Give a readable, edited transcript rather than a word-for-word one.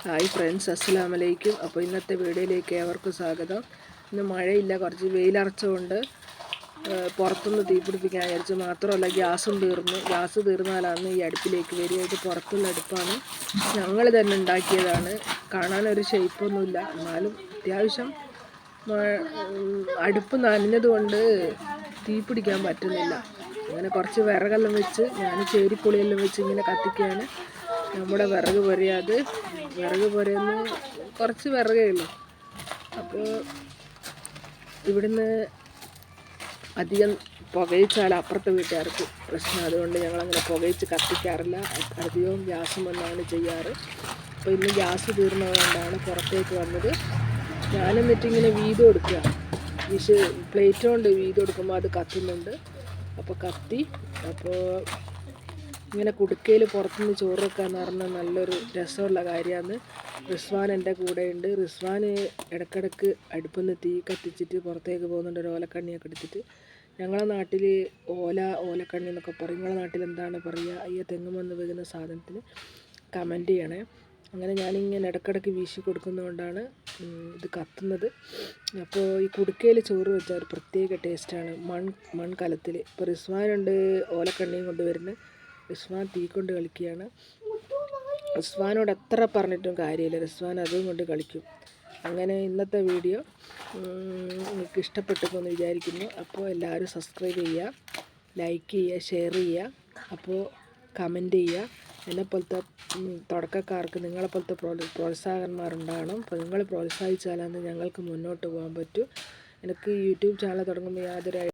Hi friends, അസ്സലാമു അലൈക്കും. അപ്പോൾ ഇന്നത്തെ വീഡിയോയിലേക്ക് ഏവർക്കും സ്വാഗതം. ഇന്ന് മഴയില്ല, കുറച്ച് വെയിലറച്ചുകൊണ്ട് പുറത്തുനിന്ന് തീ പിടിപ്പിക്കാൻ വിചാരിച്ചു. മാത്രമല്ല ഗ്യാസ് തീർന്നാലാണ് ഈ അടുപ്പിലേക്ക് വരിക. ഇത് പുറത്തുള്ള അടുപ്പാണ്, ഞങ്ങൾ തന്നെ ഉണ്ടാക്കിയതാണ്. കാണാനൊരു ഷേപ്പൊന്നുമില്ല, എന്നാലും അത്യാവശ്യം അടുപ്പ് നനഞ്ഞതുകൊണ്ട് തീ പിടിക്കാൻ പറ്റുന്നില്ല. അങ്ങനെ കുറച്ച് വിറകെല്ലാം വെച്ച് ഞാൻ ചേരിപ്പൊളിയെല്ലാം വെച്ച് ഇങ്ങനെ കത്തിക്കുകയാണ്. നമ്മുടെ വിറക് പൊരയാത്, വിറക് പൊരയെന്ന് കുറച്ച് വിറകേ ഉള്ളൂ. അപ്പോൾ ഇവിടുന്ന് അധികം പുകയിച്ചാൽ അപ്പുറത്തെ വീട്ടുകാർക്ക് പ്രശ്നം. അതുകൊണ്ട് ഞങ്ങളങ്ങനെ പുകയിച്ച് കത്തിക്കാറില്ല, അധികവും ഗ്യാസും വന്നാണ് ചെയ്യാറ്. അപ്പോൾ ഇന്ന് ഗ്യാസ് തീർന്നതുകൊണ്ടാണ് പുറത്തേക്ക് വന്നത്. ഞാനെന്നിട്ടിങ്ങനെ വീതം കൊടുക്കുക, പ്ലേറ്റ് കൊണ്ട് വീതം കൊടുക്കുമ്പോൾ അത് കത്തുന്നുണ്ട്. അപ്പോൾ അപ്പോൾ ഇങ്ങനെ കുടുക്കയിൽ പുറത്തുനിന്ന് ചോറ് വെക്കാന്ന് പറഞ്ഞാൽ നല്ലൊരു രസമുള്ള കാര്യമാണ്. റിസ്വാൻ എൻ്റെ കൂടെയുണ്ട്. റിസ്വാൻ ഇടയ്ക്കിടയ്ക്ക് അടുപ്പിൽ തീ കത്തിച്ചിട്ട് പുറത്തേക്ക് പോകുന്നുണ്ട്, ഒരു ഓലക്കണ്ണിയൊക്കെ എടുത്തിട്ട്. ഞങ്ങളെ നാട്ടിൽ ഓലക്കണ്ണി എന്നൊക്കെ പറയും. നിങ്ങളുടെ നാട്ടിൽ എന്താണ് പറയുക? അയ്യ, തെങ്ങും വന്ന് വീഴുന്ന സാധനത്തിന് കമൻറ്റ് ചെയ്യണേ. അങ്ങനെ ഞാനിങ്ങനെ ഇടയ്ക്കിടയ്ക്ക് വീശി കൊടുക്കുന്നതുകൊണ്ടാണ് ഇത് കത്തുന്നത്. അപ്പോൾ ഈ കുടുക്കയിൽ ചോറ് വെച്ചാൽ ഒരു പ്രത്യേക ടേസ്റ്റാണ്, മൺകലത്തിൽ. ഇപ്പോൾ റിസ്വാനുണ്ട് ഓലക്കണ്ണിയും കൊണ്ട് വരുന്നത്. റിസ്വാൻ തീ കൊണ്ട് കളിക്കുകയാണ്. റിസ്വാനോട് എത്ര പറഞ്ഞിട്ടും കാര്യമില്ല, റിസ്വാൻ അതും കൊണ്ട് കളിക്കും. അങ്ങനെ ഇന്നത്തെ വീഡിയോ നിങ്ങൾക്ക് ഇഷ്ടപ്പെട്ടെന്ന് വിചാരിക്കുന്നു. അപ്പോൾ എല്ലാവരും സബ്സ്ക്രൈബ് ചെയ്യുക, ലൈക്ക് ചെയ്യുക, ഷെയർ ചെയ്യുക, അപ്പോൾ കമൻറ്റ് ചെയ്യുക. എന്നെപ്പോലത്തെ തുടക്കക്കാർക്ക് നിങ്ങളെപ്പോലത്തെ പ്രോത്സാഹകന്മാരുണ്ടാകണം. അപ്പോൾ നിങ്ങൾ പ്രോത്സാഹിച്ചാലാണ് ഞങ്ങൾക്ക് മുന്നോട്ട് പോകാൻ പറ്റൂ. എനിക്ക് യൂട്യൂബ് ചാനൽ തുടങ്ങുമ്പോൾ യാതൊരു